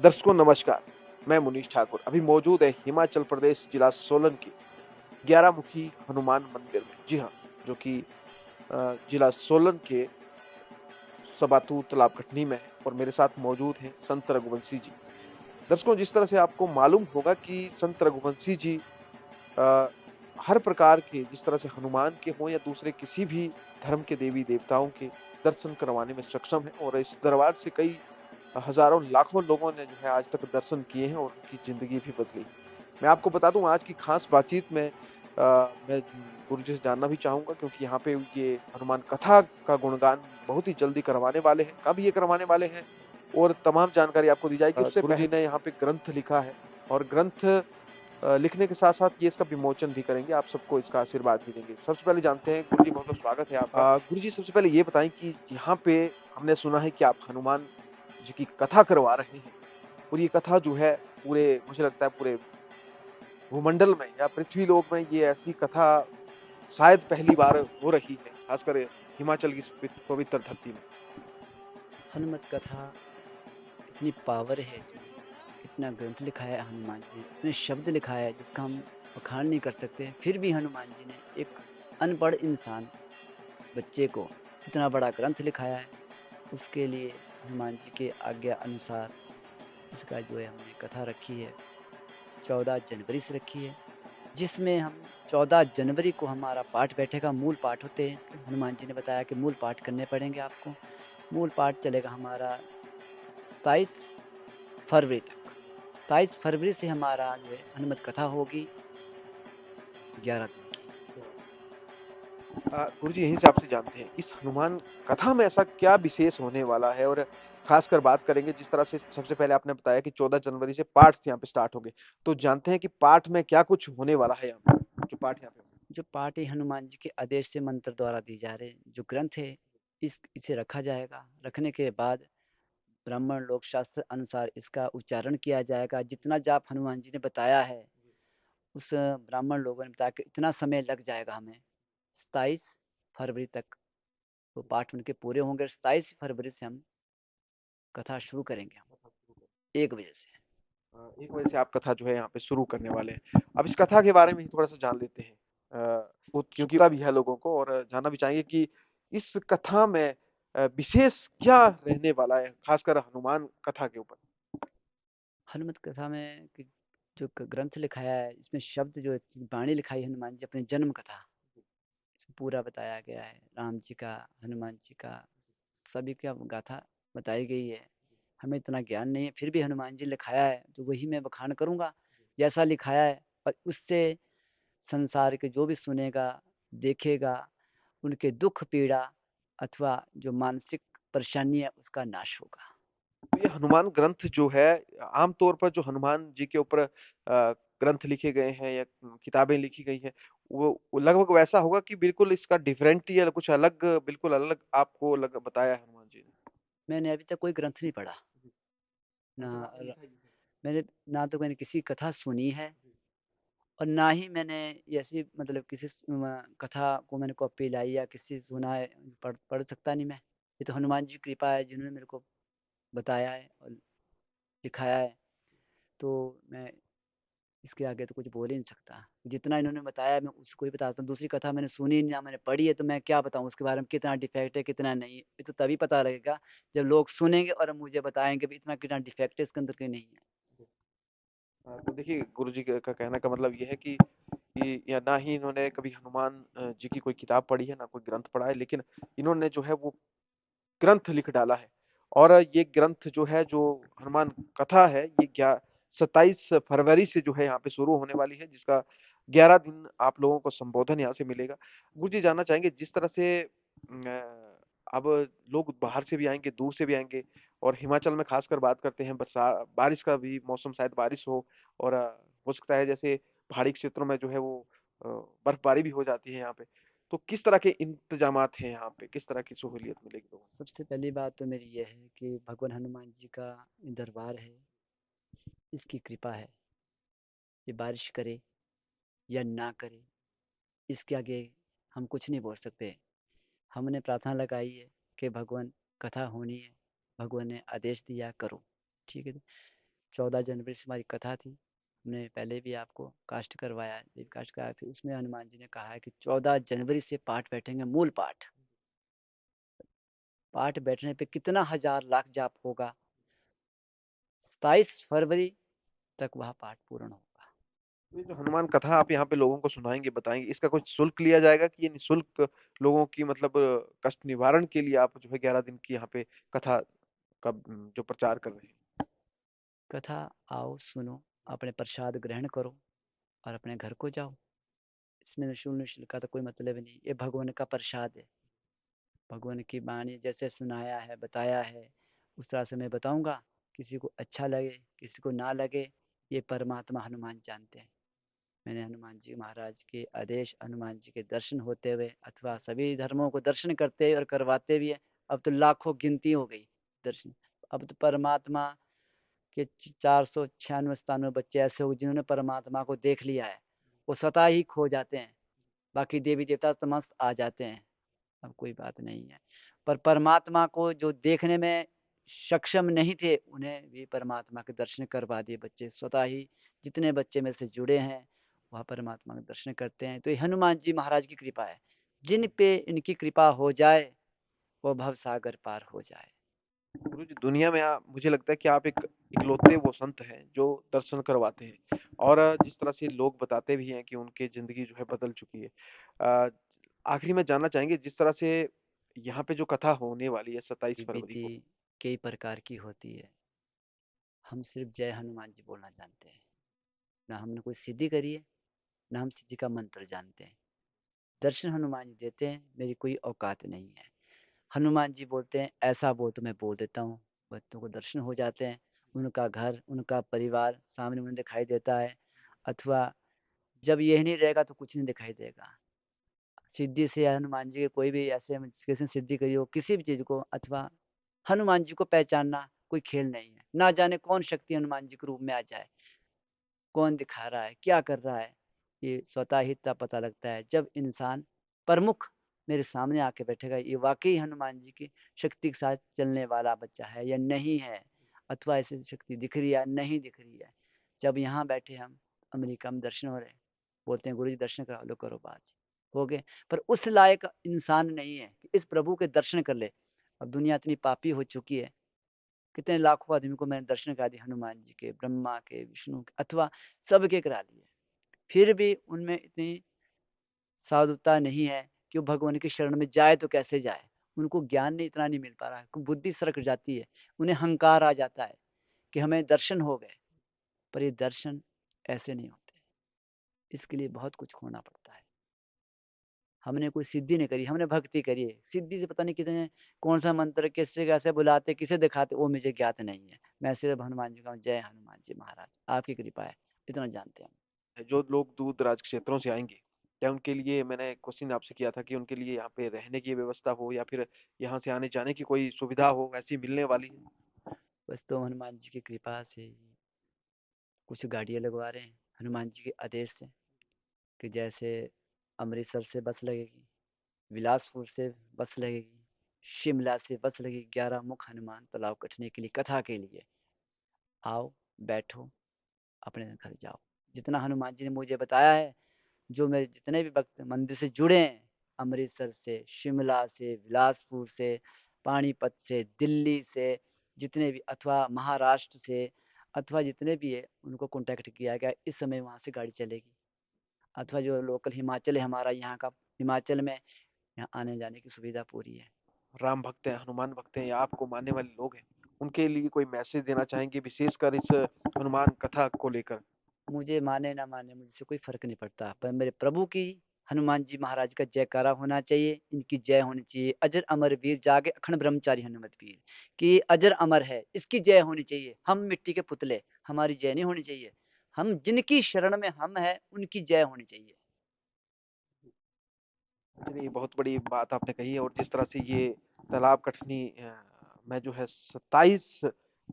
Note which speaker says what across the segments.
Speaker 1: दर्शकों नमस्कार, मैं मुनीश ठाकुर अभी मौजूद है हिमाचल प्रदेश जिला सोलन के 11 मुखी हनुमान मंदिर में। जी हाँ, जो कि जिला सोलन के सबातू तालाब कटनी में है और मेरे साथ मौजूद हैं संत रघुवंशी जी। दर्शकों जिस तरह से आपको मालूम होगा कि संत रघुवंशी जी अ, हर प्रकार के जिस तरह से हनुमान के हों या दूसरे किसी भी धर्म के देवी देवताओं के दर्शन करवाने में सक्षम है और इस दरबार से कई हजारों लाखों लोगों ने जो है आज तक दर्शन किए हैं और उनकी जिंदगी भी बदली। मैं आपको बता दूं आज की खास बातचीत में मैं गुरु जी से जानना भी चाहूंगा क्योंकि यहाँ पे ये हनुमान कथा का गुणगान बहुत ही जल्दी करवाने वाले हैं। कब ये करवाने वाले हैं और तमाम जानकारी आपको दी जाएगी। उससे गुरु जी ने यहाँ पे ग्रंथ लिखा है और ग्रंथ लिखने के साथ साथ ये इसका विमोचन भी करेंगे। आप सबको इसका आशीर्वाद भी देंगे। सबसे पहले जानते हैं गुरु जी, बहुत बहुत स्वागत है आपका। गुरु जी सबसे पहले ये बताएं कि यहाँ पे हमने सुना है कि आप हनुमान जी की कथा करवा रहे हैं और ये कथा जो है पूरे, मुझे लगता है पूरे भूमंडल में या पृथ्वी लोक में ये ऐसी कथा शायद पहली बार हो रही है, खासकर हिमाचल की इस पवित्र धरती में।
Speaker 2: हनुमत कथा इतनी पावर है इसमें, इतना ग्रंथ लिखा है हनुमान जी ने, इतने शब्द लिखा है जिसका हम बखान नहीं कर सकते। फिर भी हनुमान जी ने एक अनपढ़ इंसान बच्चे को इतना बड़ा ग्रंथ लिखाया है। उसके लिए हनुमान जी के आज्ञा अनुसार इसका जो है हमने कथा रखी है, 14 जनवरी से रखी है, जिसमें हम 14 जनवरी को हमारा पाठ बैठेगा। मूल पाठ होते हैं इसके, हनुमान जी ने बताया कि मूल पाठ करने पड़ेंगे आपको। मूल पाठ चलेगा हमारा 27 फरवरी तक। 27 फरवरी से हमारा जो है हनुमत कथा होगी 11 दिन की।
Speaker 1: गुरु जी यहीं से आपसे जानते हैं इस हनुमान कथा में ऐसा क्या विशेष होने वाला है और खासकर बात करेंगे जिस तरह से सबसे पहले आपने बताया कि 14 जनवरी से पाठ यहाँ पे स्टार्ट हो गए, तो जानते हैं कि पाठ में क्या कुछ होने वाला है यहाँ पे, जो पाठ यहाँ पे।
Speaker 2: जो पाठ है हनुमान जी के आदेश से मंत्र द्वारा दी जा रहे हैं। जो ग्रंथ है इसे रखा जाएगा। रखने के बाद ब्राह्मण लोक शास्त्र अनुसार इसका उच्चारण किया जाएगा। जितना जाप हनुमान जी ने बताया है, उस ब्राह्मण लोगों ने बताया कि इतना समय लग जाएगा हमें। 27 फरवरी तक वो पाठ उनके पूरे होंगे। 27 फरवरी से हम कथा शुरू करेंगे, हम 1 बजे से।
Speaker 1: 1 बजे से आप कथा जो है यहाँ पे शुरू करने वाले हैं। अब इस कथा के बारे में ही थोड़ा सा जान लेते हैं, वो क्योंकि पता भी है लोगों को और जानना भी चाहेंगे कि इस कथा में विशेष क्या रहने वाला है, खासकर हनुमान कथा के ऊपर।
Speaker 2: हनुमत कथा में जो ग्रंथ लिखाया है, इसमें शब्द जो वाणी लिखाई है हनुमान जी अपने जन्म कथा, पूरा बताया गया है। राम जी का, हनुमान जी का, सभी का गाथा बताई गई है। हमें इतना ज्ञान नहीं है, फिर भी हनुमान जी लिखाया है तो वही मैं बखान करूंगा जैसा लिखाया है। और उससे संसार के जो भी सुनेगा, देखेगा, उनके दुख पीड़ा अथवा जो मानसिक परेशानी है उसका नाश होगा।
Speaker 1: तो ये हनुमान ग्रंथ जो है, आमतौर पर जो हनुमान जी के ऊपर ग्रंथ लिखे गए हैं या किताबें लिखी गई हैं, वो लगभग वैसा होगा कि बिल्कुल इसका डिफरेंट या कुछ अलग, बिल्कुल अलग आपको लग बताया है हनुमान जी ने।
Speaker 2: मैंने अभी तक कोई ग्रंथ नहीं पढ़ा, ना
Speaker 1: मतलब आपने लिखा ही नहीं
Speaker 2: मैंने ना तो मैंने किसी कथा सुनी है, और ना ही मैंने ऐसी मतलब किसी कथा को मैंने कॉपी लाई या किसी से सुना है। पढ़ पढ़ सकता नहीं मैं। ये तो हनुमान जी की कृपा है जिन्होंने मेरे को बताया है और दिखाया है। तो मैं इसके आगे तो कुछ बोल ही नहीं सकता। जितना इन्होंने बताया मैं उसको ही बताता हूँ। दूसरी कथा मैंने सुनी नहीं, ना मैंने पढ़ी है, तो मैं क्या बताऊँ उसके बारे में, कितना डिफेक्ट है कितना नहीं है। ये तो तभी पता लगेगा जब लोग सुनेंगे और मुझे बताएंगे भी इतना कितना डिफेक्ट है इसके अंदर की नहीं है।
Speaker 1: तो देखिए गुरुजी का कहने का मतलब ये है कि या ना ही इन्होंने कभी हनुमान जी की कोई किताब पढ़ी है, ना कोई ग्रंथ पढ़ा है, लेकिन इन्होंने जो है वो ग्रंथ लिख डाला है। और ये ग्रंथ जो है, जो हनुमान कथा है, ये क्या 27 फरवरी से जो है यहाँ पे शुरू होने वाली है, जिसका 11 दिन आप लोगों को संबोधन यहाँ से मिलेगा। गुरु जी जानना चाहेंगे जिस तरह से अब लोग बाहर से भी आएंगे, दूर से भी आएंगे और हिमाचल में खासकर बात करते हैं बरसा बारिश का भी मौसम, शायद बारिश हो और हो सकता है जैसे पहाड़ी क्षेत्रों में जो है वो अ, बर्फबारी भी हो जाती है यहाँ पे। तो किस तरह के इंतजामात हैं यहाँ पे, किस तरह की सहूलियत मिलेगी लोगों को?
Speaker 2: सबसे पहली बात तो मेरी ये है कि भगवान हनुमान जी का दरबार है, इसकी कृपा है। ये बारिश करे या ना करे, इसके आगे हम कुछ नहीं बोल सकते। हमने प्रार्थना लगाई है कि भगवान कथा होनी है, भगवान ने आदेश दिया करो, ठीक है। 14 जनवरी से हमारी कथा थी। हमने पहले भी आपको कास्ट करवाया, वेबकास्ट कराया, फिर उसमें हनुमान जी ने कहा है कि 14 जनवरी से पाठ बैठेंगे, मूल पाठ। पाठ बैठने पे कितना हजार लाख जाप होगा, 27 फरवरी तक वह पाठ पूर्ण होगा।
Speaker 1: ये जो हनुमान कथा आप यहाँ पे लोगों को सुनाएंगे, बताएंगे, इसका कुछ शुल्क लिया जाएगा कि ये निःशुल्क लोगों की मतलब कष्ट निवारण के लिए आप जो है 11 दिन की यहाँ पे कथा का जो प्रचार कर रहे हैं?
Speaker 2: कथा आओ सुनो, अपने प्रसाद ग्रहण करो और अपने घर को जाओ। इसमें निःशुल्क निःशुल्क का तो कोई मतलब नहीं, ये भगवान का प्रसाद है। भगवान की वाणी जैसे सुनाया है, बताया है, उस तरह से मैं बताऊंगा। किसी को अच्छा लगे, किसी को ना लगे, ये परमात्मा हनुमान जानते हैं। मैंने हनुमान जी महाराज के आदेश, हनुमान जी के दर्शन होते हुए अथवा सभी धर्मों को दर्शन करते हुए और करवाते भी है। अब तो लाखों गिनती हो गई दर्शन। अब तो परमात्मा के 496 बच्चे ऐसे हो जिन्होंने परमात्मा को देख लिया है, वो स्वतः ही खो जाते हैं। बाकी देवी देवता तमस्त आ जाते हैं, अब कोई बात नहीं है। पर परमात्मा को जो देखने में सक्षम नहीं थे, उन्हें भी परमात्मा के दर्शन करवा दिए बच्चे स्वतः ही। जितने बच्चे मेरे से जुड़े हैं वह परमात्मा के दर्शन करते हैं। तो ये हनुमान जी महाराज की कृपा है। जिन पे इनकी कृपा हो जाए वो भव सागर पार हो जाए।
Speaker 1: गुरु जी, दुनिया में आप, मुझे लगता है कि आप एक इकलौते वो संत हैं जो दर्शन करवाते हैं, और जिस तरह से लोग बताते भी हैं कि उनकी जिंदगी जो है बदल चुकी है। अ, आखिरी में जानना चाहेंगे, जिस तरह से यहाँ पे जो कथा होने वाली है 27 फरवरी
Speaker 2: विधि
Speaker 1: को।
Speaker 2: कई प्रकार की होती है, हम सिर्फ जय हनुमान जी बोलना जानते हैं। ना हमने कोई सिद्धि करी है, ना हम सिद्धि का मंत्र जानते हैं। दर्शन हनुमान जी देते हैं, मेरी कोई औकात नहीं है। हनुमान जी बोलते हैं ऐसा बोल तो मैं बोल देता हूँ, बच्चों को दर्शन हो जाते हैं। उनका घर, उनका परिवार सामने उन्हें दिखाई देता है। अथवा जब यही नहीं रहेगा तो कुछ नहीं दिखाई देगा। सिद्धि से हनुमान जी के कोई भी ऐसे किसी ने सिद्धि करी हो किसी भी चीज को, अथवा हनुमान जी को पहचानना कोई खेल नहीं है। ना जाने कौन शक्ति हनुमान जी के रूप में आ जाए, कौन दिखा रहा है, क्या कर रहा है, ये स्वतः ही तब पता लगता है जब इंसान प्रमुख मेरे सामने आके बैठेगा, ये वाकई हनुमान जी की शक्ति के साथ चलने वाला बच्चा है या नहीं है, अथवा ऐसी शक्ति दिख रही है नहीं दिख रही है। जब यहाँ बैठे हम अमेरिका में दर्शन हो रहे, बोलते हैं गुरु जी दर्शन करा लो, करो बात हो गए। पर उस लायक इंसान नहीं है कि इस प्रभु के दर्शन कर ले। अब दुनिया इतनी पापी हो चुकी है, कितने लाखों आदमी को मैंने दर्शन करा दिए हनुमान जी के, ब्रह्मा के, विष्णु के, अथवा सबके करा लिए। फिर भी उनमें इतनी साधुता नहीं है कि वो भगवान की शरण में जाए तो कैसे जाए। उनको ज्ञान नहीं, इतना नहीं मिल पा रहा है, बुद्धि सरक जाती है, उन्हें हंकार आ जाता है कि हमें दर्शन हो गए। पर ये दर्शन ऐसे नहीं होते, इसके लिए बहुत कुछ खोना पड़ता है। हमने कोई सिद्धि नहीं करी, हमने भक्ति करी है। सिद्धि से पता नहीं कितने कौन सा मंत्र किससे कैसे बुलाते, किसे दिखाते, वो मुझे ज्ञात नहीं है। मैं सिर्फ हनुमान जी का जय हनुमान जी महाराज, आपकी कृपा है, इतना जानते हैं हम।
Speaker 1: जो लोग दूर दराज क्षेत्रों से आएंगे, क्या उनके लिए, मैंने क्वेश्चन आपसे किया था कि उनके लिए यहाँ पे रहने की व्यवस्था हो या फिर यहाँ से आने जाने की कोई सुविधा हो, ऐसी मिलने वाली है?
Speaker 2: बस तो हनुमान जी की कृपा से कुछ गाड़ियाँ लगवा रहे हैं हनुमान जी के आदेश से, कि जैसे अमृतसर से बस लगेगी, बिलासपुर से बस लगेगी, शिमला से बस लगेगी, 11 मुख हनुमान तालाब कटने के लिए, कथा के लिए। आओ, बैठो, अपने घर जाओ। जितना हनुमान जी ने मुझे बताया है, जो मेरे जितने भी भक्त मंदिर से जुड़े हैं, अमृतसर से, शिमला से, बिलासपुर से, पानीपत से, दिल्ली से, जितने भी, अथवा महाराष्ट्र से, अथवा जितने भी है, उनको कांटेक्ट किया गया। इस समय वहाँ से गाड़ी चलेगी। अथवा जो लोकल हिमाचल है हमारा यहाँ का, हिमाचल में यहाँ आने जाने की सुविधा पूरी है।
Speaker 1: राम भक्त हैं, हनुमान भक्त हैं या आपको मानने वाले लोग हैं, उनके लिए कोई मैसेज देना चाहेंगे विशेषकर इस हनुमान कथा को लेकर?
Speaker 2: मुझे माने ना माने, मुझसे कोई फर्क नहीं पड़ता, पर मेरे प्रभु की, हनुमान जी महाराज का जयकारा होना चाहिए, इनकी जय होनी चाहिए। अजर अमर वीर जागे अखंड ब्रह्मचारी हनुमत वीर, कि अजर अमर है, इसकी जय होनी चाहिए। हम मिट्टी के पुतले, हमारी जय नहीं होनी चाहिए। हम जिनकी शरण में हम है उनकी जय होनी चाहिए।
Speaker 1: चलिए, बहुत बड़ी बात आपने कही है, और जिस तरह से ये तालाब कटनी में जो है 27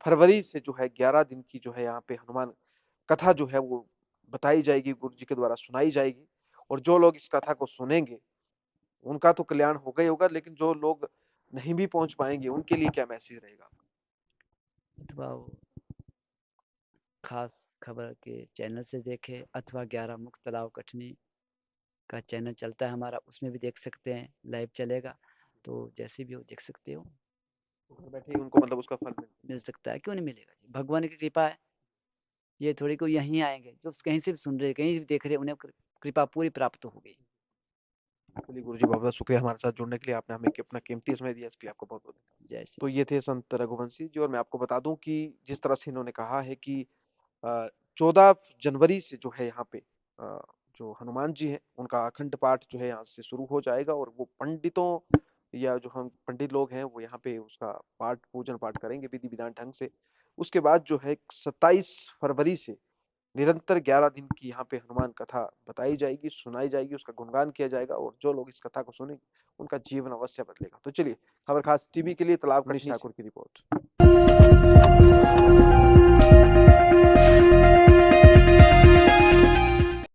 Speaker 1: फरवरी से जो है 11 दिन की जो है यहाँ पे हनुमान कथा जो है वो बताई जाएगी, गुरु जी के द्वारा सुनाई जाएगी, और जो लोग इस कथा को सुनेंगे उनका तो कल्याण होगा ही होगा, लेकिन जो लोग नहीं भी पहुंच पाएंगे उनके लिए क्या मैसेज रहेगा?
Speaker 2: अथवा खास खबर के चैनल से देखें अथवा 11 मुख तालाब कटनी का चैनल चलता है हमारा, उसमें भी देख सकते हैं, लाइव चलेगा। तो जैसे भी हो देख सकते हो,
Speaker 1: घर बैठे ही उनको मतलब उसका फल
Speaker 2: मिल सकता है, क्यों नहीं मिलेगा जी, भगवान की कृपा है। ये थोड़ी कोई यहीं आएंगे जो कहीं से भी सुन रहे कहीं से भी देख रहे, उन्हें कृपा पूरी प्राप्त होगी।
Speaker 1: चलिए गुरुजी, बहुत बहुत शुक्रिया हमारे साथ जुड़ने के लिए, आपने हमें अपना कीमती समय दिया, इसके लिए आपको बहुत बहुत धन्यवाद।
Speaker 2: जय श्री
Speaker 1: तो ये थे संत रघुवंशी जी, और मैं आपको बता दूं कि जिस तरह से इन्होंने कहा है कि 14 जनवरी से जो है यहाँ पे जो हनुमान जी हैं उनका अखंड पाठ जो है यहाँ से शुरू हो जाएगा, और वो पंडितों या जो हम पंडित लोग हैं वो यहाँ पे उसका पाठ पूजन पाठ करेंगे विधि विधान ढंग से। उसके बाद जो है 27 फरवरी से निरंतर 11 दिन की यहाँ पे हनुमान कथा बताई जाएगी, सुनाई जाएगी, उसका गुणगान किया जाएगा, और जो लोग इस कथा को सुनेंगे उनका जीवन अवश्य बदलेगा। तो चलिए, खबर खास टीवी के लिए तालाब मनीष ठाकुर की रिपोर्ट।